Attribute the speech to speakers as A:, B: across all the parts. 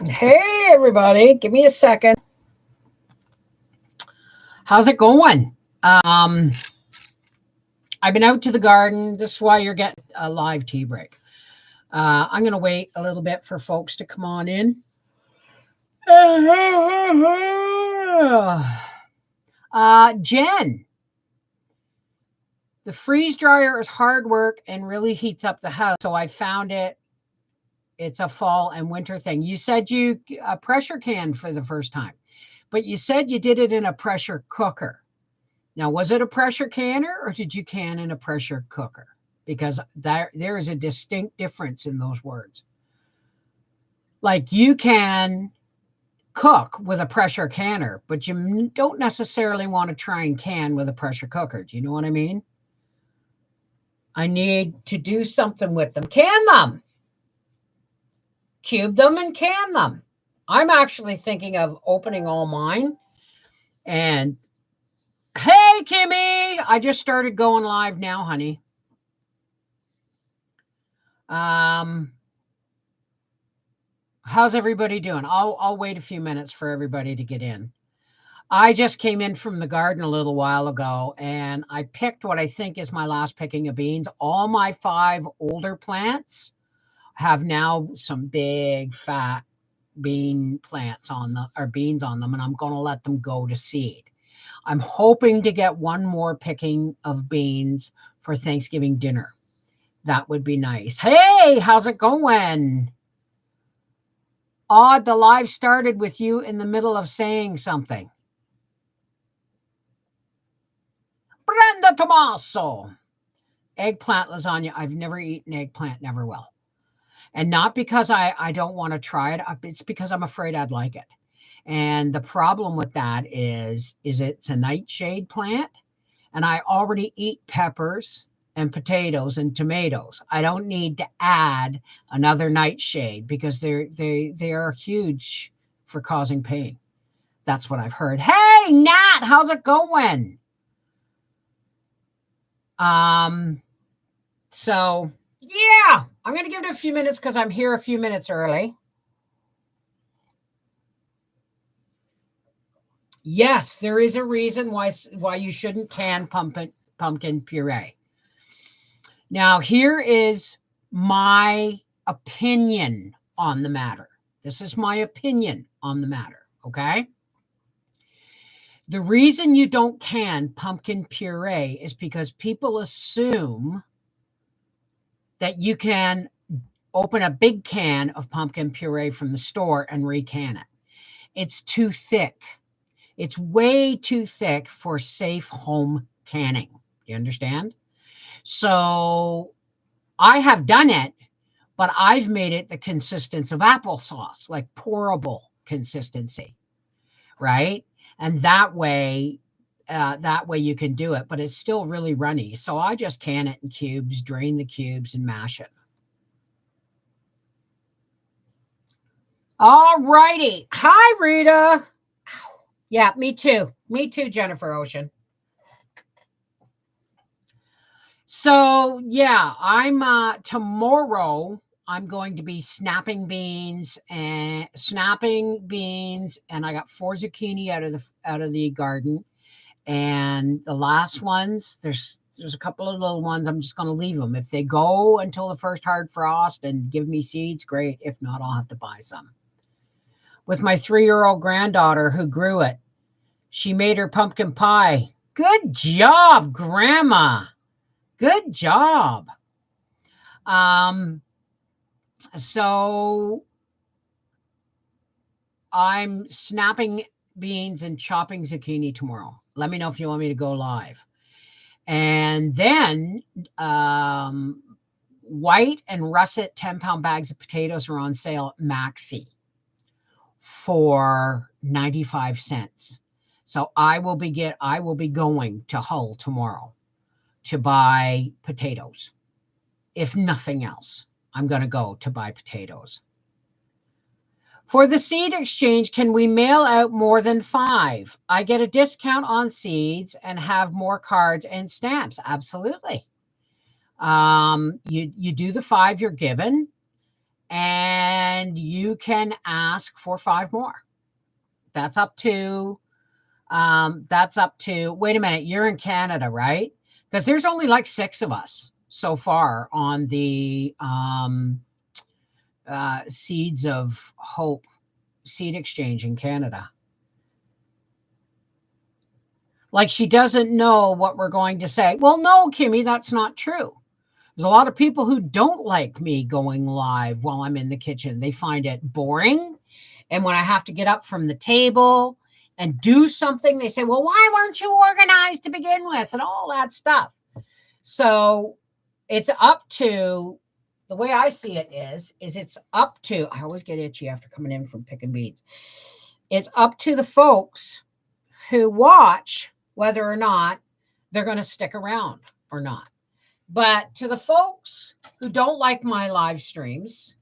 A: Hey, everybody, give me a second. How's it going? Um, I've been out to the garden. This is why you're getting a live tea break. I'm going to wait a little bit for folks to come on in. Jen, the freeze dryer is hard work and really heats up the house. So I found it's a fall and winter thing. You said you a pressure can for the first time, but you said you did it in a pressure cooker. Now, was it a pressure canner or did you can in a pressure cooker? Because there is a distinct difference in those words. Like you can cook with a pressure canner, but you don't necessarily want to try and can with a pressure cooker. Do you know what I mean? I need to do something with them. Can them, cube them, and can them. I'm actually thinking of opening all mine. And hey, Kimmy, I just started going live now, honey. How's everybody doing? I'll wait a few minutes for everybody to get in. I just came in from the garden a little while ago and I picked what I think is my last picking of beans. All my 5 older plants have now some big fat bean plants on them or beans on them, and I'm going to let them go to seed. I'm hoping to get one more picking of beans for Thanksgiving dinner. That would be nice. Hey, how's it going? Odd, the live started with you in the middle of saying something. Brenda Tomaso. Eggplant lasagna. I've never eaten eggplant, never will. And not because I don't want to try it. It's because I'm afraid I'd like it. And the problem with that is it's a nightshade plant. And I already eat peppers and potatoes and tomatoes. I don't need to add another nightshade because they are huge for causing pain. That's what I've heard. Hey, Nat, how's it going? So yeah, I'm going to give it a few minutes because I'm here a few minutes early. Yes, there is a reason why you shouldn't can pumpkin puree. Now, here is my opinion on the matter. This is my opinion on the matter, okay? The reason you don't can pumpkin puree is because people assume that you can open a big can of pumpkin puree from the store and recan it. It's too thick. It's way too thick for safe home canning. You understand? So I have done it, but I've made it the consistency of applesauce, like pourable consistency, right? And that way you can do it, but it's still really runny. So I just can it in cubes, drain the cubes, and mash it. All righty. Hi, Rita. Yeah, me too. Me too, Jennifer Ocean. So yeah, I'm tomorrow I'm going to be snapping beans, and I got 4 zucchini out of the garden. And the last ones, there's a couple of little ones. I'm just going to leave them. If they go until the first hard frost and give me seeds, great. If not, I'll have to buy some. With my 3-year-old granddaughter who grew it, she made her pumpkin pie. Good job, Grandma. Good job. So I'm snapping beans and chopping zucchini tomorrow. Let me know if you want me to go live. And then white and russet 10-pound bags of potatoes are on sale at Maxi for 95 cents. So I will be going to Hull tomorrow to buy potatoes. If nothing else, I'm going to go to buy potatoes. For the seed exchange, can we mail out more than 5? I get a discount on seeds and have more cards and stamps. Absolutely. You do the 5 you're given, and you can ask for 5 more. That's up to, wait a minute, you're in Canada, right? Because there's only like 6 of us so far on the Seeds of Hope seed exchange in Canada. Like she doesn't know what we're going to say. Well, no, Kimmy, that's not true. There's a lot of people who don't like me going live while I'm in the kitchen. They find it boring. And when I have to get up from the table and do something, they say, well, why weren't you organized to begin with? And all that stuff. So it's up to, the way I see it is it's up to, I always get itchy after coming in from picking beans. It's up to the folks who watch whether or not they're going to stick around or not. But to the folks who don't like my live streams,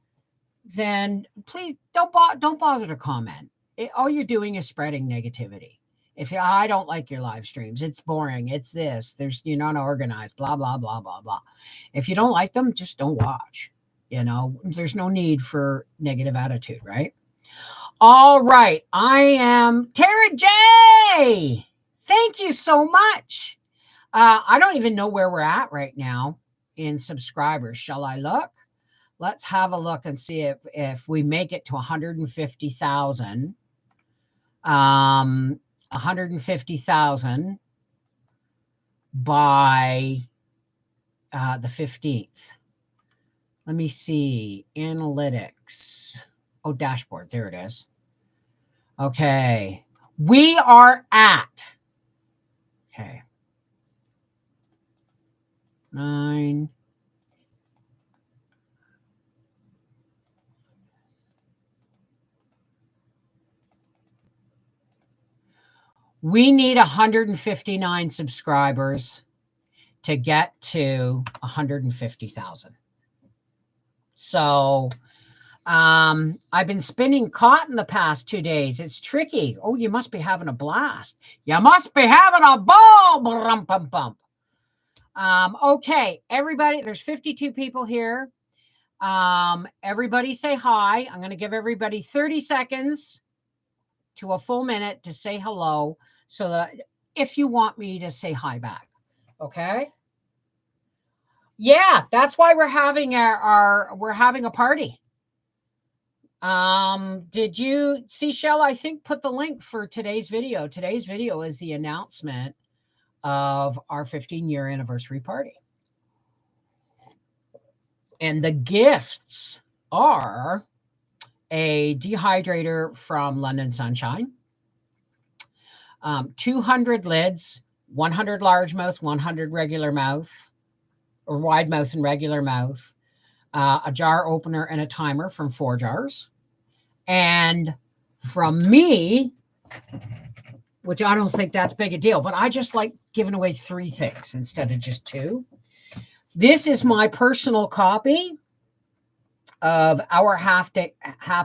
A: then please don't bother to comment. All you're doing is spreading negativity. If I don't like your live streams, it's boring. It's this. You're not organized. Blah blah blah blah blah. If you don't like them, just don't watch. There's no need for negative attitude, right? All right, I am Tara J. Thank you so much. I don't even know where we're at right now in subscribers. Shall I look? Let's have a look and see if we make it to 150,000. 150,000 by the 15th. Let me see. Analytics. Oh, dashboard. There it is. Okay. We are at. Okay. 9. We need 159 subscribers to get to 150,000. So I've been spinning cotton the past 2 days. It's tricky. Oh, you must be having a blast. You must be having a ball. Bum, bum, bum. Okay, everybody, there's 52 people here. Everybody say hi. I'm going to give everybody 30 seconds to a full minute to say hello, so that if you want me to say hi back. Okay? Yeah, that's why we're having we're having a party. Did you see, Shell, I think, put the link for today's video. Today's video is the announcement of our 15-year anniversary party. And the gifts are a dehydrator from London Sunshine, 200 lids, 100 large mouth, 100 regular mouth, or wide mouth and regular mouth, a jar opener and a timer from 4 jars. And from me, which I don't think that's big a deal, but I just like giving away 3 things instead of just 2. This is my personal copy of our half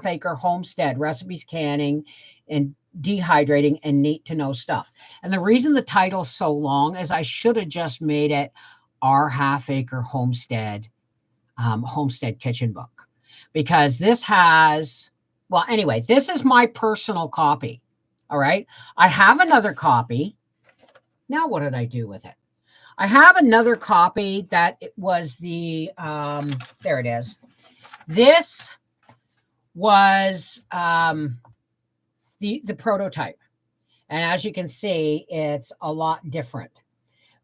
A: acre homestead recipes, canning, and dehydrating, and neat to know stuff. And the reason the title's so long is I should have just made it our half acre homestead kitchen book, because this has, well, anyway, this is my personal copy. All right. I have another copy. Now, what did I do with it? I have another copy that it was the, there it is. This was the prototype. And as you can see, it's a lot different.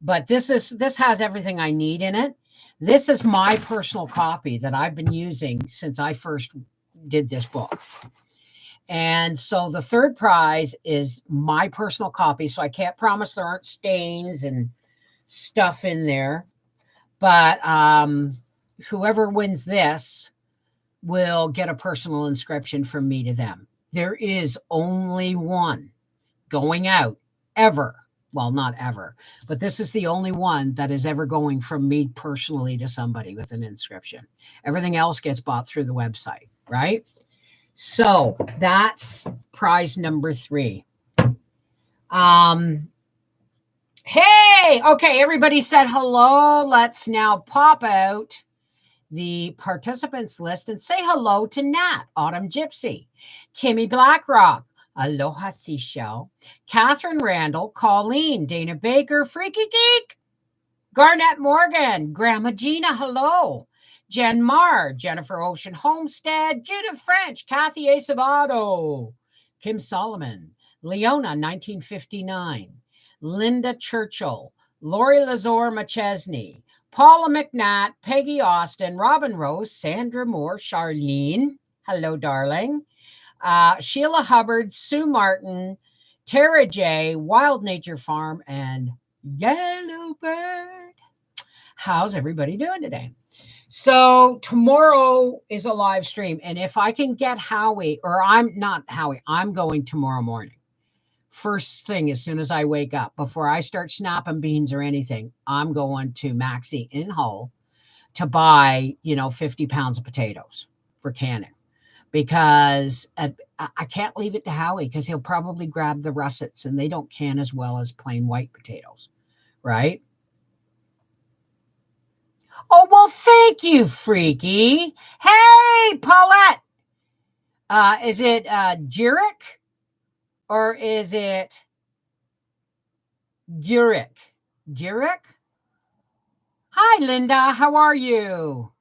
A: But this has everything I need in it. This is my personal copy that I've been using since I first did this book. And so the third prize is my personal copy. So I can't promise there aren't stains and stuff in there. But whoever wins this will get a personal inscription from me to them. There is only one going out ever. Well, not ever, but this is the only one that is ever going from me personally to somebody with an inscription. Everything else gets bought through the website, right? So that's prize number 3. Hey, okay, everybody said hello. Let's now pop out the participants list and say hello to Nat, Autumn Gypsy, Kimmy Blackrock, Aloha Seashell, Catherine Randall, Colleen, Dana Baker, Freaky Geek, Garnett Morgan, Grandma Gina, hello, Jen Marr, Jennifer Ocean Homestead, Judith French, Kathy Acevedo, Kim Solomon, Leona 1959, Linda Churchill, Lori Lazor McChesney, Paula McNatt, Peggy Austin, Robin Rose, Sandra Moore, Charlene, hello, darling, Sheila Hubbard, Sue Martin, Tara J, Wild Nature Farm, and Yellowbird. How's everybody doing today? So tomorrow is a live stream. And if I can get Howie, or I'm not Howie, I'm going tomorrow morning. First thing, as soon as I wake up, before I start snapping beans or anything, I'm going to Maxi in Hull to buy, 50 pounds of potatoes for canning, because I can't leave it to Howie because he'll probably grab the russets, and they don't can as well as plain white potatoes, right? Oh, well, thank you, Freaky. Hey, Paulette. Is it Jurek or is it Gurek? Gurek? Hi, Linda. How are you?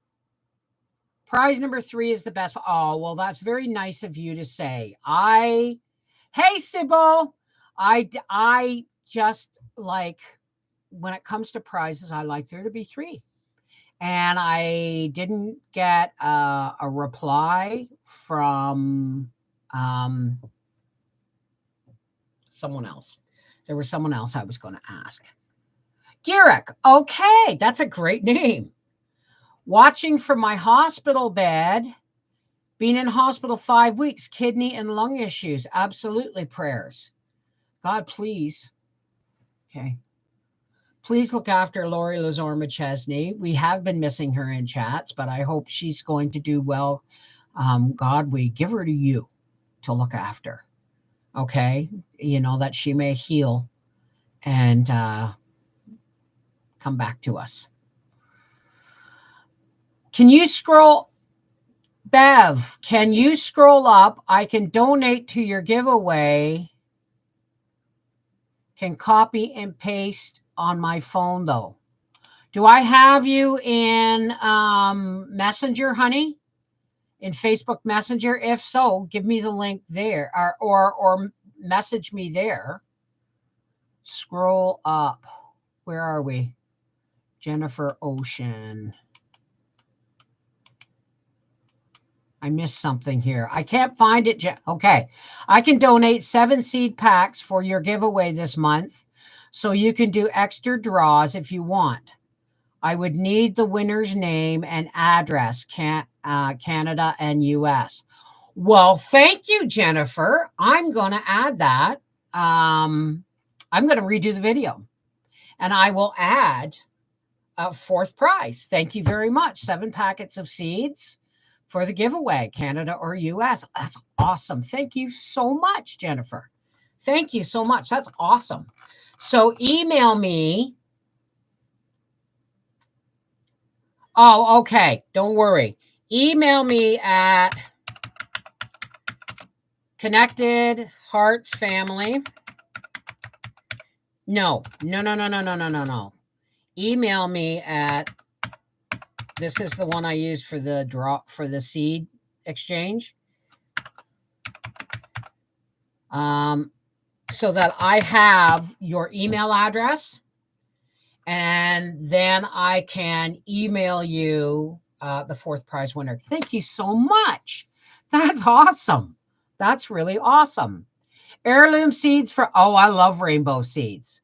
A: Prize number 3 is the best. Oh, well, that's very nice of you to say. Hey, Sybil. I just like, when it comes to prizes, I like there to be 3. And I didn't get a reply from someone else. There was someone else I was going to ask. Girick. Okay, that's a great name. Watching from my hospital bed. Been in hospital 5 weeks. Kidney and lung issues. Absolutely prayers. God, please. Okay. Please look after Lori Lazor McChesney. We have been missing her in chats, but I hope she's going to do well. God, we give her to you to look after. Okay? That she may heal and come back to us. Can you scroll? Bev, can you scroll up? I can donate to your giveaway. Can copy and paste on my phone, though. Do I have you in Messenger, honey? In Facebook Messenger? If so, give me the link there, or message me there. Scroll up. Where are we? Jennifer Ocean. I missed something here. I can't find it. Okay. I can donate 7 seed packs for your giveaway this month, so you can do extra draws if you want. I would need the winner's name and address, Canada and US. Well, thank you, Jennifer. I'm going to add that. I'm going to redo the video, and I will add a 4th prize. Thank you very much. 7 packets of seeds for the giveaway, Canada or US. That's awesome. Thank you so much, Jennifer. Thank you so much. That's awesome. So email me. Oh, okay. Don't worry. Email me at Connected Hearts Family. No. Email me at, this is the one I used for the seed exchange. So that I have your email address, and then I can email you the 4th prize winner. Thank you so much. That's awesome. That's really awesome. Heirloom seeds I love rainbow seeds.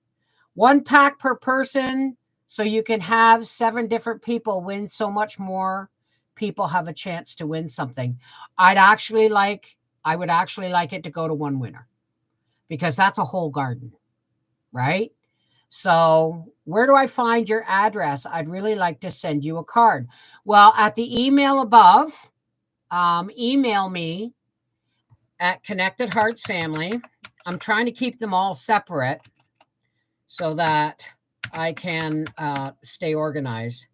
A: 1 pack per person, so you can have 7 different people win. So much more people have a chance to win something. I would actually like it to go to 1 winner, because that's a whole garden, right? So where do I find your address? I'd really like to send you a card. Well, at the email above, email me at Connected Hearts Family. I'm trying to keep them all separate so that I can stay organized.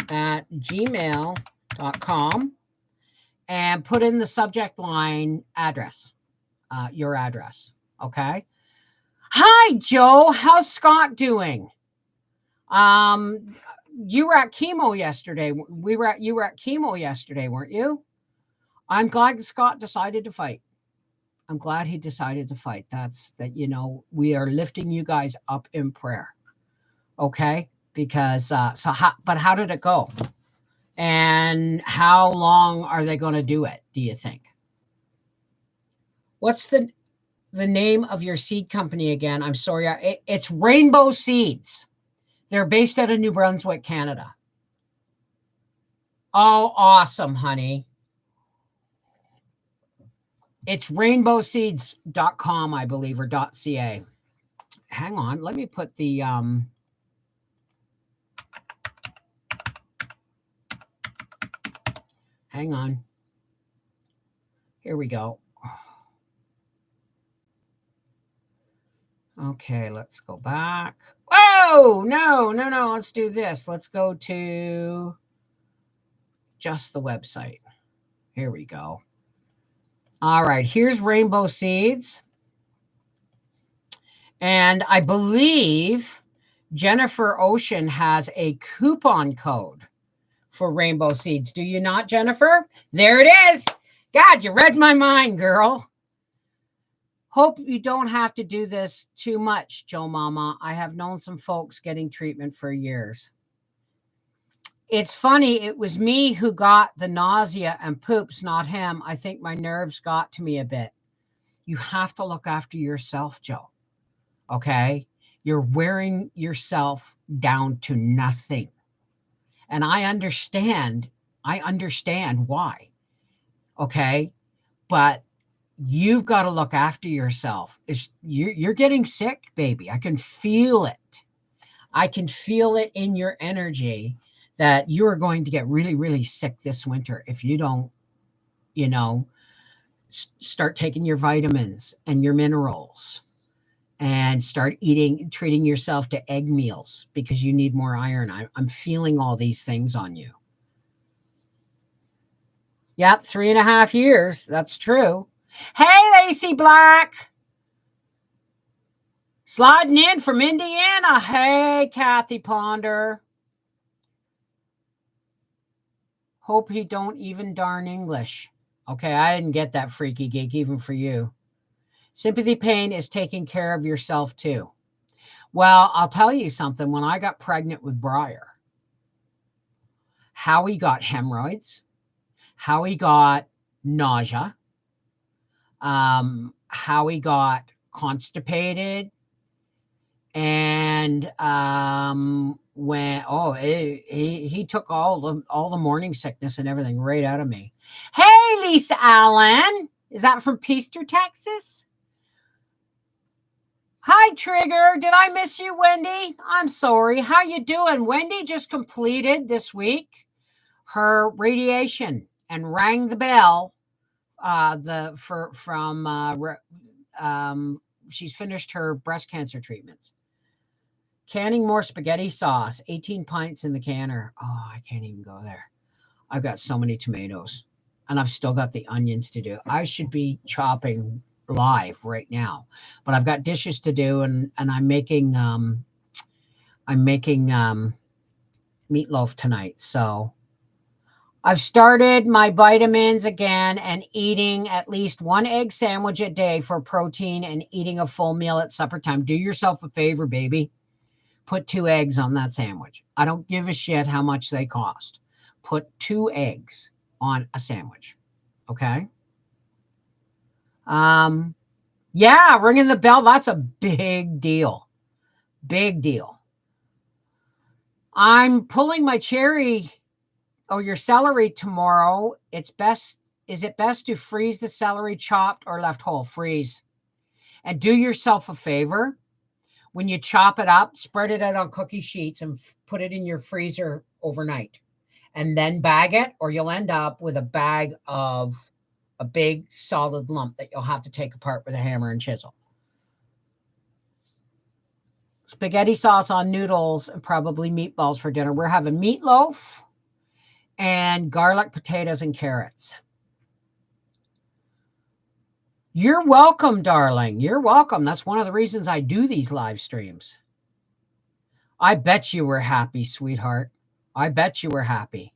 A: gmail.com and put in the subject line address, your address. Okay. Hi, Joe. How's Scott doing? You were at chemo yesterday. You were at chemo yesterday, weren't you? I'm glad Scott decided to fight. I'm glad he decided to fight. We are lifting you guys up in prayer. Okay. Because, but how did it go? And how long are they going to do it, do you think? What's the name of your seed company again? I'm sorry. It's Rainbow Seeds. They're based out of New Brunswick, Canada. Oh, awesome, honey. It's rainbowseeds.com, I believe, or .ca. Hang on. Let me put the... Hang on. Here we go. Okay, let's go back. Oh, no. Let's do this. Let's go to just the website. Here we go. All right, here's Rainbow Seeds. And I believe Jennifer Ocean has a coupon code for Rainbow Seeds. Do you not, Jennifer? There it is. God, you read my mind, girl. Hope you don't have to do this too much, Joe Mama. I have known some folks getting treatment for years. It's funny, it was me who got the nausea and poops, not him. I think my nerves got to me a bit. You have to look after yourself, Joe. Okay? You're wearing yourself down to nothing. And I understand why. Okay? But you've got to look after yourself. You're getting sick, baby. I can feel it. I can feel it in your energy that you are going to get really, really sick this winter if you don't, start taking your vitamins and your minerals and start treating yourself to egg meals because you need more iron. I'm feeling all these things on you. Yep, 3.5 years. That's true. Hey, Lacey Black. Sliding in from Indiana. Hey, Kathy Ponder. Hope he don't even darn English. Okay, I didn't get that freaky geek even for you. Sympathy pain is taking care of yourself too. Well, I'll tell you something. When I got pregnant with Briar, Howie got hemorrhoids. Howie got nausea. Howie got constipated. And he took all the morning sickness and everything right out of me. Hey, Lisa Allen. Is that from Peaster, Texas? Hi, Trigger. Did I miss you, Wendy? I'm sorry. How you doing? Wendy just completed this week her radiation and rang the bell. She's finished her breast cancer treatments. Canning more spaghetti sauce, 18 pints in the canner. Oh, I can't even go there. I've got so many tomatoes and I've still got the onions to do. I should be chopping live right now, but I've got dishes to do and I'm making meatloaf tonight. So I've started my vitamins again and eating at least 1 egg sandwich a day for protein and eating a full meal at supper time. Do yourself a favor, baby. Put 2 eggs on that sandwich. I don't give a shit how much they cost. Put 2 eggs on a sandwich. Okay? Yeah, ringing the bell. That's a big deal. Big deal. I'm pulling my your celery tomorrow. Is it best to freeze the celery chopped or left whole? Freeze. And do yourself a favor. When you chop it up, spread it out on cookie sheets and put it in your freezer overnight. And then bag it, or you'll end up with a bag of a big solid lump that you'll have to take apart with a hammer and chisel. Spaghetti sauce on noodles and probably meatballs for dinner. We're having meatloaf and garlic, potatoes, and carrots. You're welcome, darling. You're welcome. That's one of the reasons I do these live streams. I bet you were happy, sweetheart. I bet you were happy.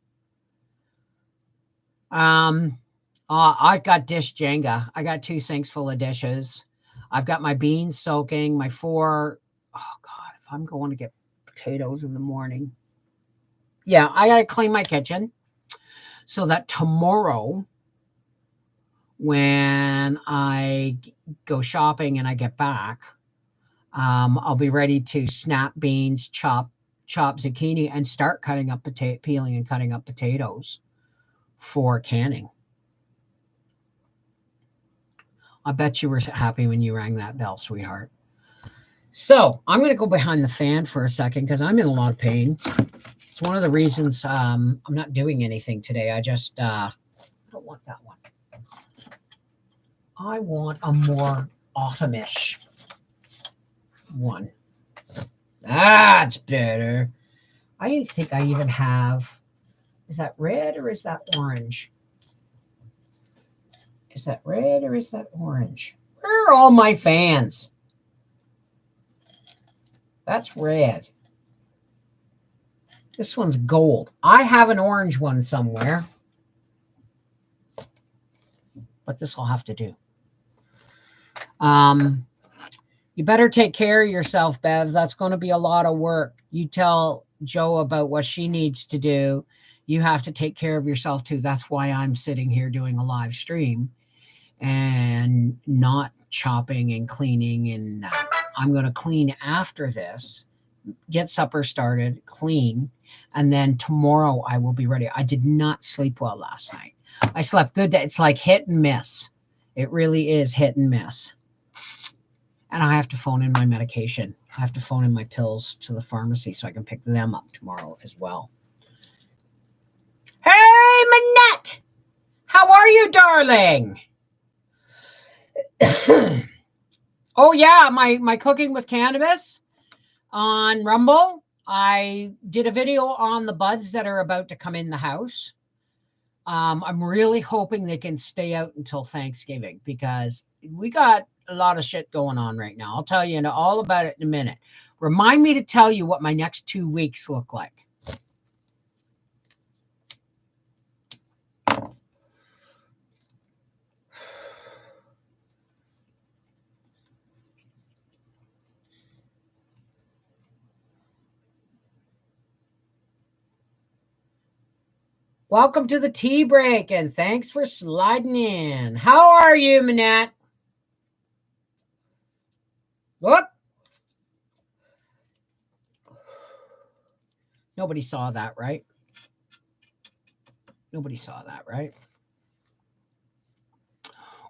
A: I've got dish Jenga. I got 2 sinks full of dishes. I've got my beans soaking, my 4. Oh God, if I'm going to get potatoes in the morning. Yeah, I got to clean my kitchen so that tomorrow when I go shopping and I get back, I'll be ready to snap beans, chop zucchini, and start cutting up peeling and cutting up potatoes for canning. I bet you were happy when you rang that bell, sweetheart. So I'm going to go behind the fan for a second because I'm in a lot of pain. It's one of the reasons I'm not doing anything today. I just I don't want that one. I want a more autumnish one. That's better. I think I even have, is that red or is that orange? Is that red or is that orange? Where are all my fans? That's red. This one's gold. I have an orange one somewhere. But this will have to do. You better take care of yourself, Bev. That's going to be a lot of work. You tell Jo about what she needs to do. You have to take care of yourself too. That's why I'm sitting here doing a live stream and not chopping and cleaning. And I'm going to clean after this, get supper started, clean, and then tomorrow I will be ready. I did not sleep well last night. I slept good. It's like hit and miss. It really is hit and miss. And I have to phone in my medication. I have to phone in my pills to the pharmacy so I can pick them up tomorrow as well. Hey, Manette! How are you, darling? Oh, yeah, my cooking with cannabis on Rumble. I did a video on the buds that are about to come in the house. I'm really hoping they can stay out until Thanksgiving because we got a lot of shit going on right now. I'll tell you all about it in a minute. Remind me to tell you what my next 2 weeks look like. Welcome to the tea break, and thanks for sliding in. How are you, Manette? Whoop. Nobody saw that, right? Nobody saw that, right?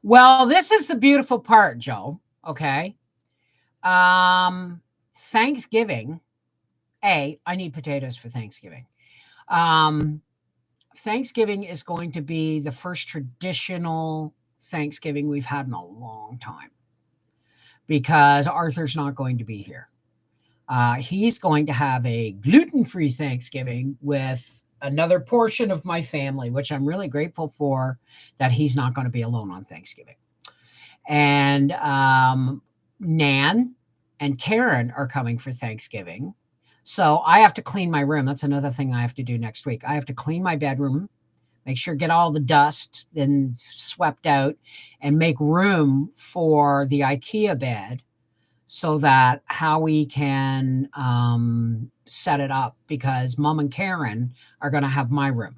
A: Well, this is the beautiful part, Jo. Okay. Thanksgiving. I need potatoes for Thanksgiving. Thanksgiving is going to be the first traditional Thanksgiving we've had in a long time because Arthur's not going to be here. He's going to have a gluten-free Thanksgiving with another portion of my family, which I'm really grateful for that he's not going to be alone on Thanksgiving. And Nan and Karen are coming for Thanksgiving. So I have to clean my room. That's another thing I have to do next week. I have to clean my bedroom, make sure get all the dust then swept out and make room for the IKEA bed so that Howie can set it up because Mom and Karen are going to have my room.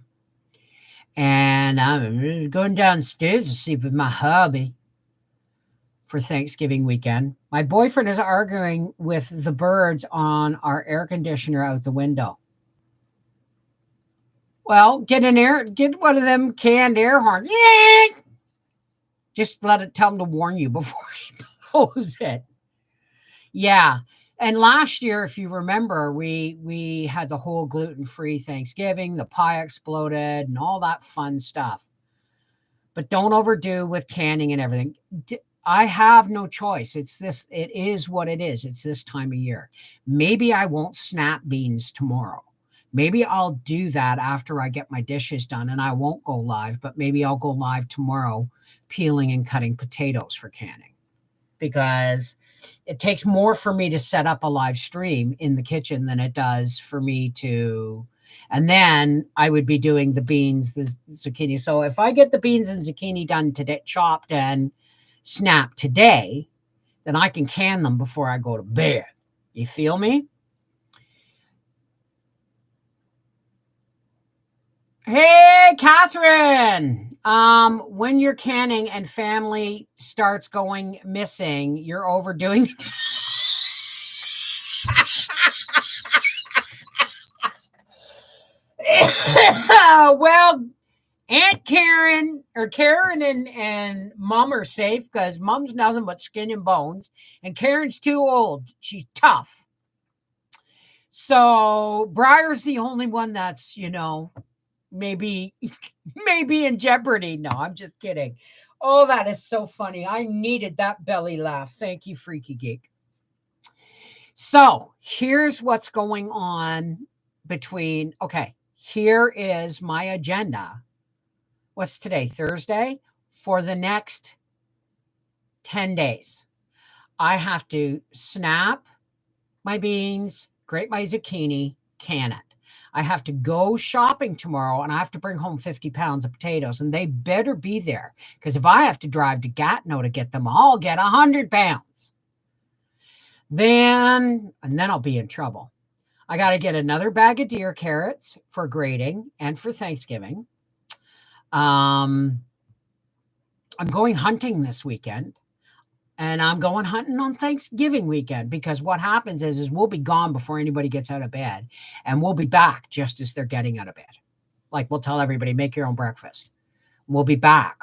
A: And I'm going downstairs to sleep with my hubby for Thanksgiving weekend. My boyfriend is arguing with the birds on our air conditioner out the window. Well, get one of them canned air horns. Yeah. Just tell them to warn you before you close it. Yeah. And last year, if you remember, we had the whole gluten-free Thanksgiving, the pie exploded and all that fun stuff. But don't overdo with canning and everything. I have no choice. It is what it is. It's this time of year. Maybe I won't snap beans tomorrow. Maybe I'll do that after I get my dishes done, and I won't go live, but maybe I'll go live tomorrow peeling and cutting potatoes for canning, because it takes more for me to set up a live stream in the kitchen than it does for me to, and then I would be doing the beans, the zucchini. So if I get the beans and zucchini done today, chopped and snapped today, then I can can them before I go to bed. You feel me? Hey, Catherine. When you're canning and family starts going missing, you're overdoing. Well, Aunt Karen or Karen and Mom are safe because Mom's nothing but skin and bones, and Karen's too old. She's tough. So Briar's the only one that's, maybe maybe in jeopardy. No, I'm just kidding. Oh, that is so funny. I needed that belly laugh. Thank you, Freaky Geek. So here's what's going on between, okay, here is my agenda. What's today? Thursday? For the next 10 days. I have to snap my beans, grate my zucchini, can it. I have to go shopping tomorrow, and I have to bring home 50 pounds of potatoes, and they better be there, because if I have to drive to Gatineau to get them, I'll get 100 pounds. And then I'll be in trouble. I got to get another bag of deer carrots for grating and for Thanksgiving. I'm going hunting this weekend, and I'm going hunting on Thanksgiving weekend, because what happens is we'll be gone before anybody gets out of bed, and we'll be back just as they're getting out of bed. Like, we'll tell everybody, make your own breakfast. We'll be back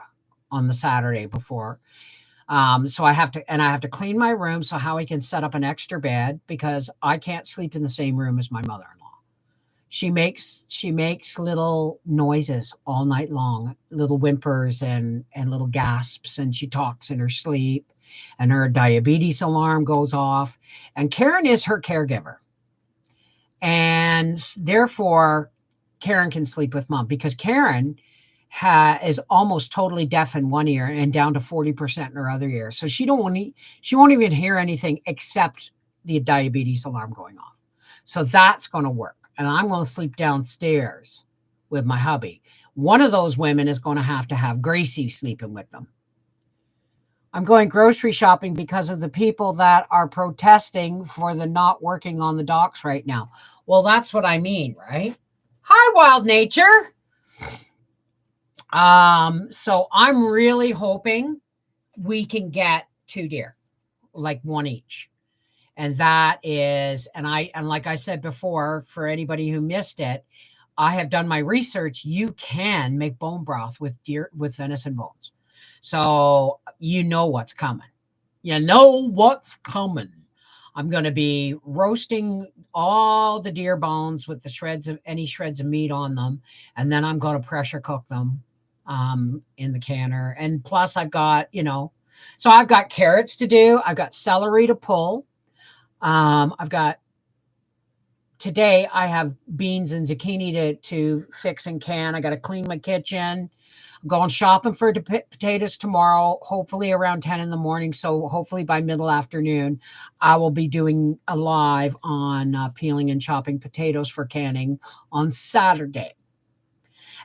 A: on the Saturday before. So I have to clean my room so Howie can set up an extra bed, because I can't sleep in the same room as my mother-in-law. She makes little noises all night long, little whimpers and little gasps, and she talks in her sleep, and her diabetes alarm goes off. And Karen is her caregiver. And therefore, Karen can sleep with Mom, because Karen is almost totally deaf in one ear and down to 40% in her other ear. So she won't even hear anything except the diabetes alarm going off. So that's going to work. And I'm going to sleep downstairs with my hubby. One of those women is going to have Gracie sleeping with them. I'm going grocery shopping because of the people that are protesting for the not working on the docks right now. Well, that's what I mean, right? Hi, wild nature. So I'm really hoping we can get 2 deer, like one each. And that is, and like I said before, for anybody who missed it, I have done my research. You can make bone broth with venison bones. So you know what's coming. You know what's coming. I'm going to be roasting all the deer bones with any shreds of meat on them. And then I'm going to pressure cook them in the canner. And plus I've got, so I've got carrots to do. I've got celery to pull. Today I have beans and zucchini to fix and can. I got to clean my kitchen. I'm going shopping for potatoes tomorrow, hopefully around 10 in the morning. So hopefully by middle afternoon, I will be doing a live on peeling and chopping potatoes for canning on Saturday.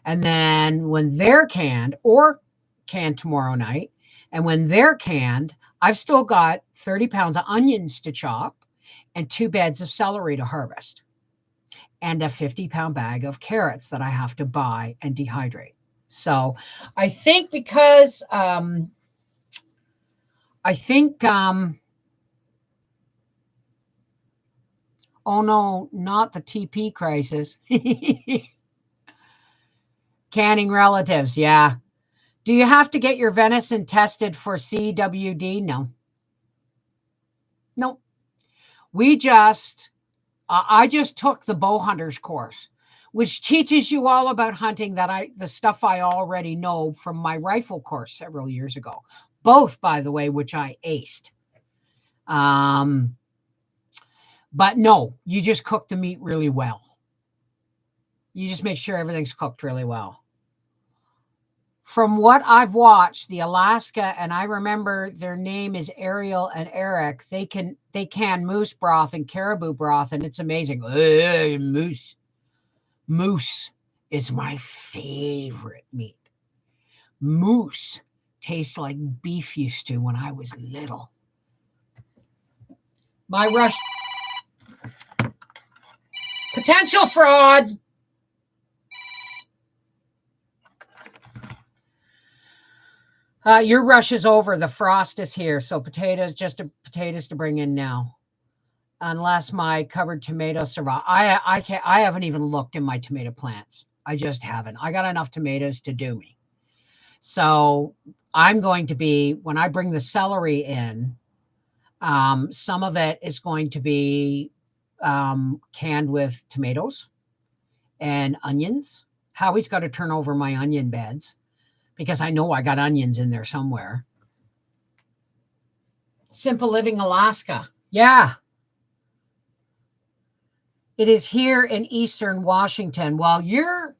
A: And then when they're canned, or canned tomorrow night, and when they're canned, I've still got 30 pounds of onions to chop and 2 beds of celery to harvest, and a 50-pound bag of carrots that I have to buy and dehydrate. So I think because oh no, not the TP crisis. Canning relatives, yeah. Do you have to get your venison tested for CWD? No. Nope. I just took the bow hunters course, which teaches you all about hunting the stuff I already know from my rifle course several years ago. Both, by the way, which I aced. But no, you just cook the meat really well. You just make sure everything's cooked really well. From what I've watched, the Alaska, and I remember their name is Ariel and Eric, they can moose broth and caribou broth, and it's amazing. Moose is my favorite meat. Moose tastes like beef used to when I was little. My rush. Potential fraud. Your rush is over. The frost is here. So potatoes to bring in now. Unless my covered tomatoes survive. I can't. I haven't even looked in my tomato plants. I just haven't. I got enough tomatoes to do me. So I'm going to be, when I bring the celery in, some of it is going to be canned with tomatoes and onions. Howie's got to turn over my onion beds because I know I got onions in there somewhere. Simple Living Alaska. Yeah. It is here in Eastern Washington. Well, you're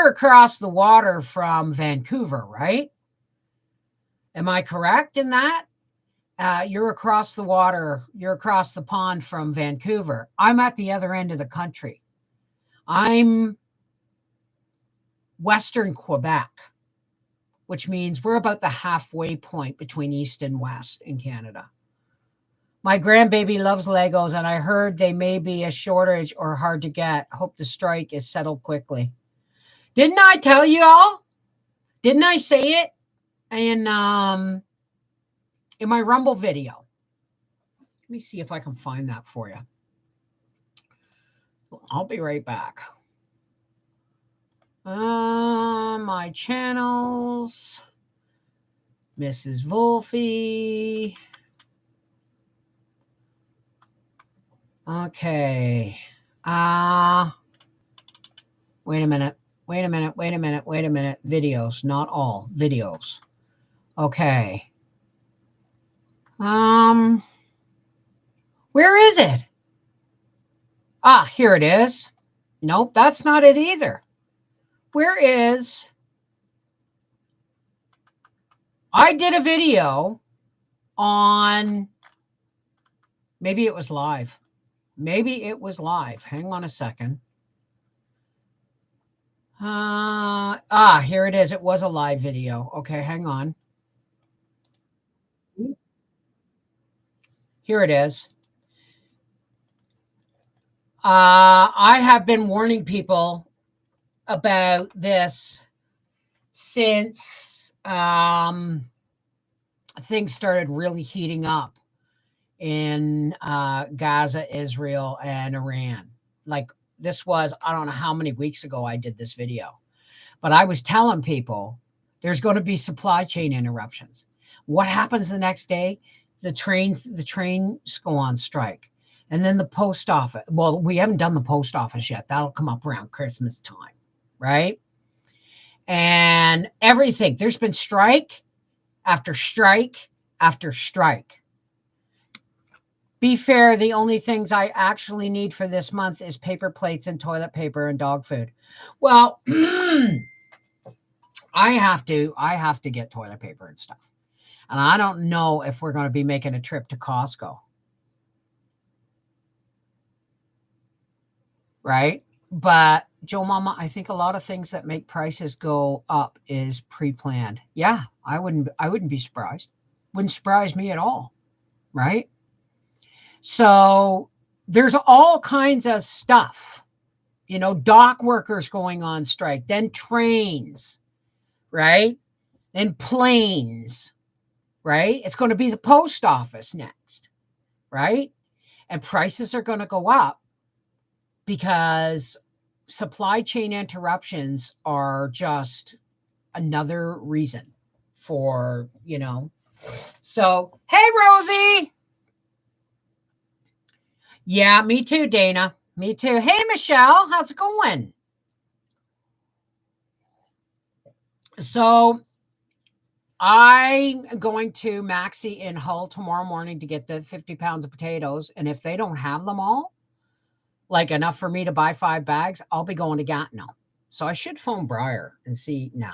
A: across the water from Vancouver, right? Am I correct in that? You're across the water. You're across the pond from Vancouver. I'm at the other end of the country. I'm Western Quebec, which means we're about the halfway point between East and West in Canada. My grandbaby loves Legos, and I heard they may be a shortage or hard to get. Hope the strike is settled quickly. Didn't I tell you all? Didn't I say it in my Rumble video? Let me see if I can find that for you. I'll be right back. My channels. Mrs. Wolfie. Okay. Wait a minute. Videos, not all videos. Okay. Where is it? Here it is. Nope, that's not it either. Where is? I did a video on, maybe it was live. Hang on a second. Here it is. It was a live video. Okay, hang on. Here it is. I have been warning people about this since things started really heating up in Gaza, Israel, and Iran. Like, this was, I don't know how many weeks ago I did this video, but I was telling people there's going to be supply chain interruptions. What happens the next day? The trains go on strike. And then the post office. Well, we haven't done the post office yet. That'll come up around Christmas time, right? And everything. There's been strike after strike after strike. Be fair, the only things I actually need for this month is paper plates and toilet paper and dog food. Well, I have to get toilet paper and stuff. And I don't know if we're going to be making a trip to Costco. Right? But Joe Mama, I think a lot of things that make prices go up is pre-planned. Yeah, I wouldn't be surprised. Wouldn't surprise me at all. Right? So there's all kinds of stuff, dock workers going on strike, then trains, right? And planes, right? It's going to be the post office next, right? And prices are going to go up because supply chain interruptions are just another reason for, So, hey, Rosie. Yeah, me too, Dana. Me too. Hey, Michelle, how's it going? So I'm going to Maxi in Hull tomorrow morning to get the 50 pounds of potatoes. And if they don't have them all, like enough for me to buy 5 bags, I'll be going to Gatineau. So I should phone Briar and see now.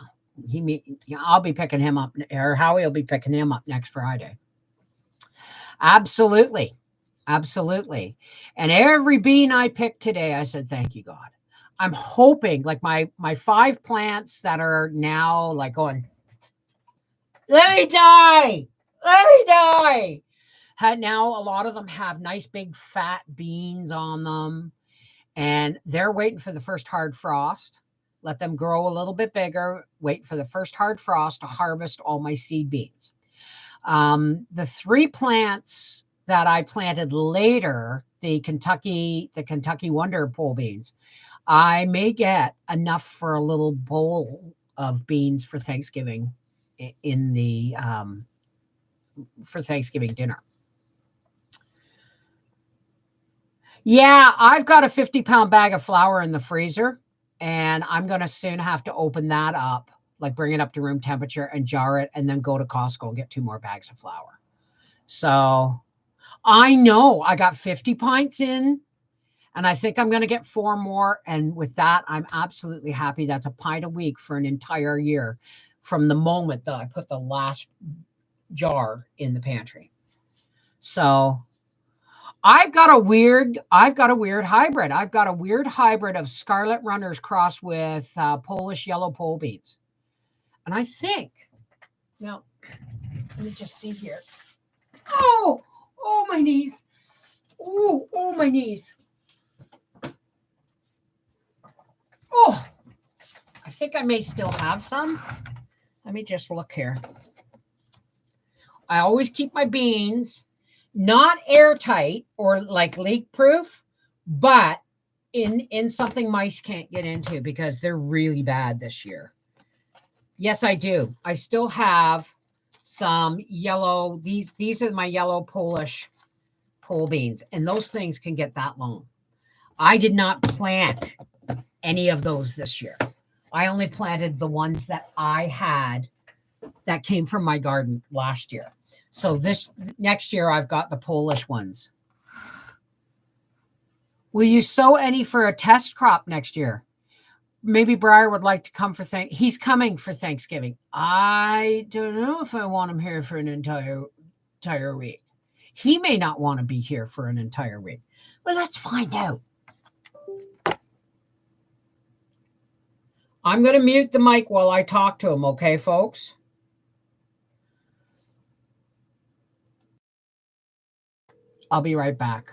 A: I'll be picking him up, or Howie will be picking him up next Friday. Absolutely. Absolutely. And every bean I picked today, I said, thank you, God. I'm hoping like my 5 plants that are now like going, let me die. Let me die. Now a lot of them have nice big fat beans on them, and they're waiting for the first hard frost. Let them grow a little bit bigger, wait for the first hard frost to harvest all my seed beans. The 3 plants that I planted later, the Kentucky Wonder pole beans, I may get enough for a little bowl of beans for Thanksgiving in the for Thanksgiving dinner. Yeah, I've got a 50-pound bag of flour in the freezer, and I'm going to soon have to open that up, like bring it up to room temperature and jar it, and then go to Costco and get 2 more bags of flour. So I know I got 50 pints in, and I think I'm going to get 4 more. And with that, I'm absolutely happy. That's a pint a week for an entire year from the moment that I put the last jar in the pantry. So I've got a weird hybrid. I've got a weird hybrid of Scarlet Runners crossed with Polish yellow pole beans. And I think, now, let me just see here. Oh, my knees. Oh, my knees. Oh, I think I may still have some. Let me just look here. I always keep my beans not airtight or like leak proof, but in something mice can't get into because they're really bad this year. Yes, I do. I still have some yellow. These are my yellow Polish pole beans, and those things can get that long. I did not plant any of those this year. I only planted the ones that I had that came from my garden last year. So this next year, I've got the Polish ones. Will you sow any for a test crop next year? Maybe Briar would like to come for he's coming for Thanksgiving. I don't know if I want him here for an entire week. He may not want to be here for an entire week. Well, let's find out. I'm going to mute the mic while I talk to him, okay, folks? I'll be right back.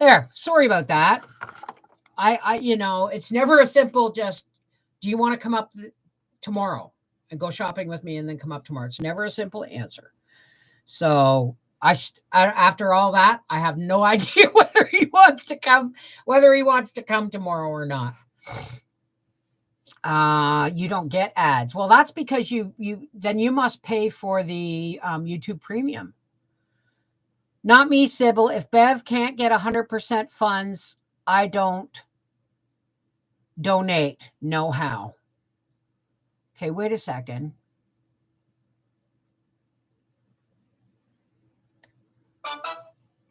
A: There. Sorry about that. It's never a simple just, do you want to come up tomorrow and go shopping with me and then come up tomorrow? It's never a simple answer. So after all that, I have no idea whether he wants to come tomorrow or not. You don't get ads. Well, that's because you must pay for the YouTube Premium. Not me, Sybil. If Bev can't get 100% funds, I don't donate. Know how. Okay, wait a second.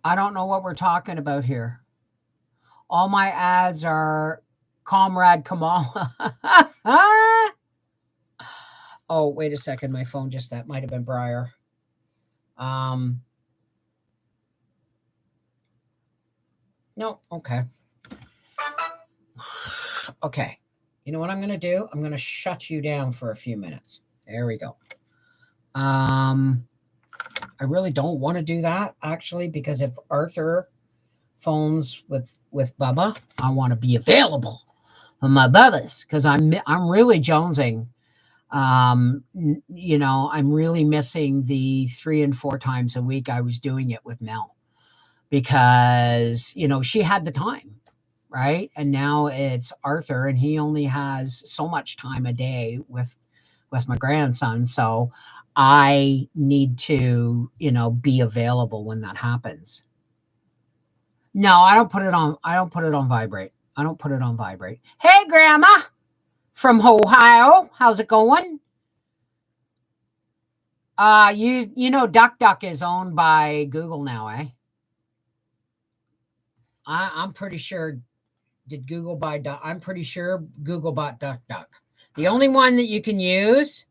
A: I don't know what we're talking about here. All my ads are Comrade Kamal. Oh, wait a second. My phone that might have been Briar. No, okay. Okay. You know what I'm going to do? I'm going to shut you down for a few minutes. There we go. I really don't want to do that, actually, because if Arthur phones with Bubba, I want to be available on my Bubbas, because I'm really jonesing. I'm really missing the 3 and 4 times a week I was doing it with Mel, because, she had the time, right? And now it's Arthur, and he only has so much time a day with my grandson. So I need to, be available when that happens. No, I don't put it on vibrate. I don't put it on vibrate. Hey, Grandma from Ohio. How's it going? DuckDuck is owned by Google now, eh? I'm pretty sure. Did Google buy Duck? I'm pretty sure Google bought DuckDuck. The only one that you can use,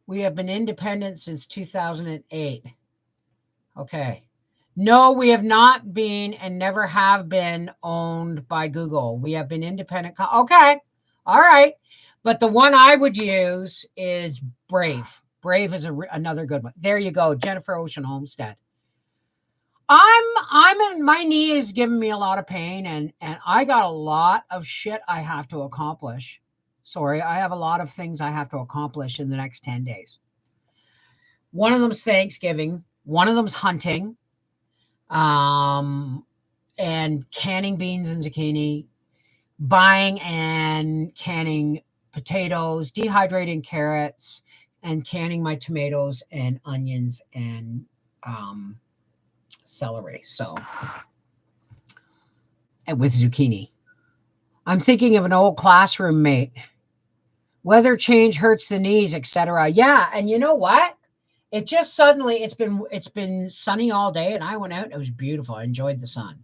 A: we have been independent since 2008. Okay. No, we have not been and never have been owned by Google. We have been independent. Okay. All right. But the one I would use is Brave. Brave is another good one. There you go. Jennifer Ocean Homestead. My knee is giving me a lot of pain, and I got a lot of shit I have to accomplish. Sorry, I have a lot of things I have to accomplish in the next 10 days. One of them's Thanksgiving. One of them's hunting. And canning beans and zucchini, buying and canning potatoes, dehydrating carrots, and canning my tomatoes and onions and celery. So, and with zucchini. I'm thinking of an old classroom mate. Weather change hurts the knees, etc. Yeah, and you know what? It just suddenly it's been sunny all day, and I went out and it was beautiful. I enjoyed the sun.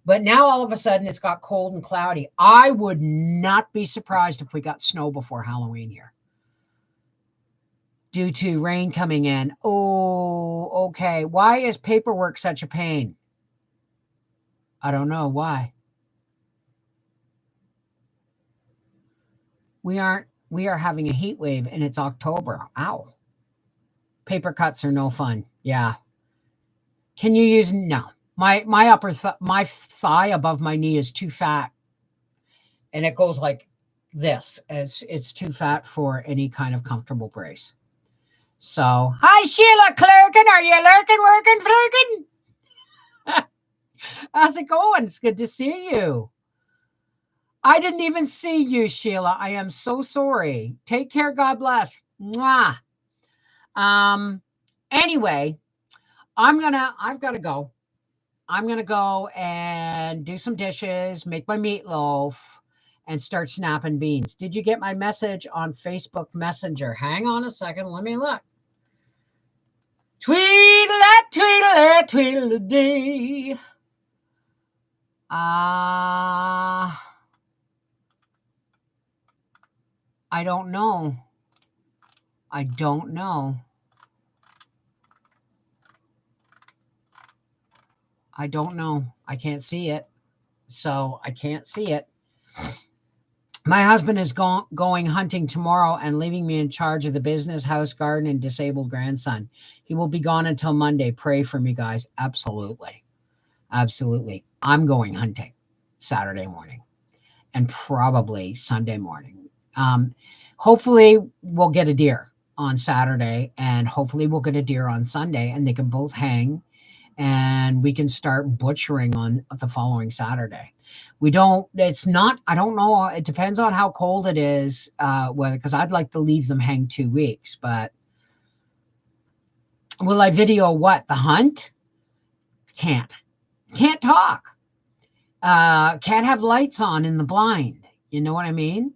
A: But now all of a sudden it's got cold and cloudy. I would not be surprised if we got snow before Halloween here, due to rain coming in. Oh, okay. Why is paperwork such a pain? I don't know why. We are having a heat wave, and it's October. Ow. Paper cuts are no fun. Yeah. Can you use no? My my thigh above my knee is too fat, and it goes like this, as it's too fat for any kind of comfortable brace. So, hi Sheila Clerkin, are you lurking, working, flirking? How's it going? It's good to see you. I didn't even see you, Sheila. I am so sorry. Take care. God bless. Mwah. Anyway, I've got to go. I'm going to go and do some dishes, make my meatloaf, and start snapping beans. Did you get my message on Facebook Messenger? Hang on a second. Let me look. Tweedle-dat, tweedle-dat, tweedle-dee. I don't know. I don't know. I don't know. I can't see it. So I can't see it. My husband is going hunting tomorrow and leaving me in charge of the business, house, garden, and disabled grandson. He will be gone until Monday. Pray for me, guys. Absolutely. Absolutely. I'm going hunting Saturday morning and probably Sunday morning. Hopefully, we'll get a deer on Saturday and hopefully, we'll get a deer on Sunday and they can both hang and we can start butchering on the following Saturday. We don't, it's not, I don't know. It depends on how cold it is, whether, because I'd like to leave them hang 2 weeks, but will I video what? The hunt? Can't talk. Can't have lights on in the blind. You know what I mean?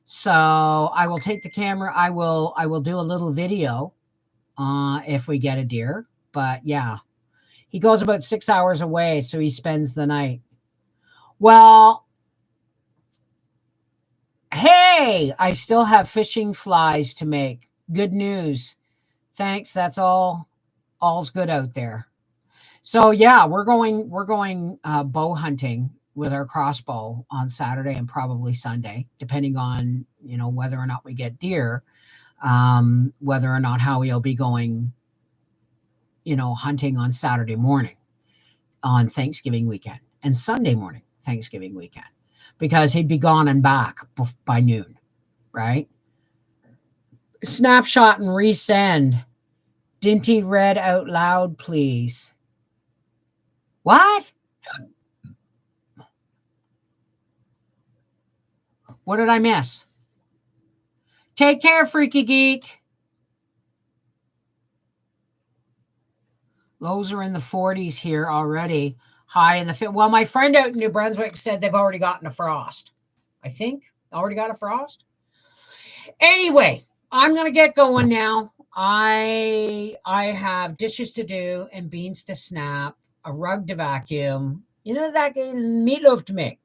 A: So I will take the camera. I will do a little video if we get a deer. But yeah, he goes about 6 hours away, so he spends the night. Well, hey, I still have fishing flies to make. Good news. Thanks. That's all. All's good out there. So yeah, we're going bow hunting with our crossbow on Saturday and probably Sunday, depending on whether or not we get deer, whether or not Howie will be going hunting on Saturday morning on Thanksgiving weekend and Sunday morning Thanksgiving weekend, because he'd be gone and back by noon, right? Snapshot and resend. Dinty read out loud, please. What? What did I miss? Take care, Freaky Geek. Lows are in the 40s here already. High in the well, my friend out in New Brunswick said they've already gotten a frost. I think already got a frost. Anyway, I'm gonna get going now. I have dishes to do and beans to snap, a rug to vacuum. That meatloaf to make.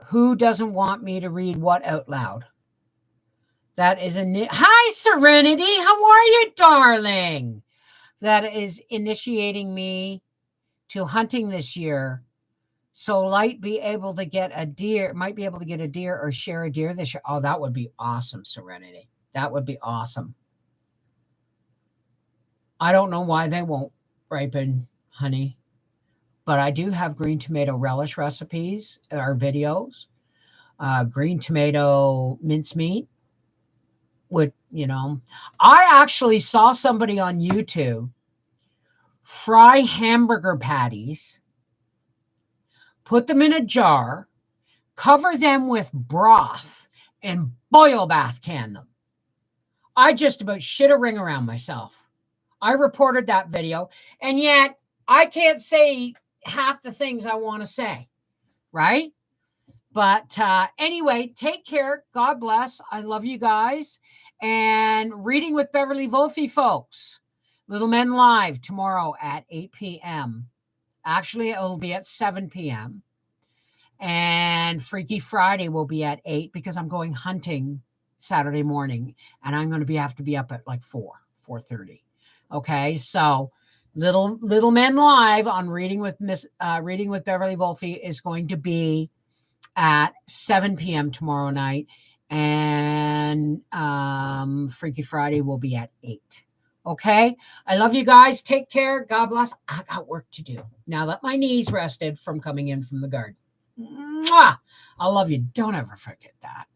A: Who doesn't want me to read what out loud? That is Hi, Serenity. How are you, darling? That is initiating me to hunting this year. So Light be able to get a deer, might be able to get a deer or share a deer this year. Oh, that would be awesome, Serenity. That would be awesome. I don't know why they won't ripen, honey. But I do have green tomato relish recipes, or videos. Green tomato mincemeat. I actually saw somebody on YouTube fry hamburger patties, put them in a jar, cover them with broth, and boil bath can them. I just about shit a ring around myself. I reported that video, and yet I can't say half the things I want to say, right? But anyway, take care. God bless. I love you guys. And Reading with Beverly Wolfe, folks. Little Men Live tomorrow at 8 p.m. Actually, it will be at 7 p.m. And Freaky Friday will be at 8 because I'm going hunting Saturday morning. And I'm going to have to be up at like 4:30. Okay, so Little Men Live on Reading with Beverly Wolfe is going to be at 7 p.m. tomorrow night, and Freaky Friday will be at 8. Okay, I love you guys. Take care. God bless. I got work to do now that my knees rested from coming in from the garden. Mwah! I love you. Don't ever forget that.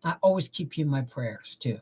A: I always keep you in my prayers too.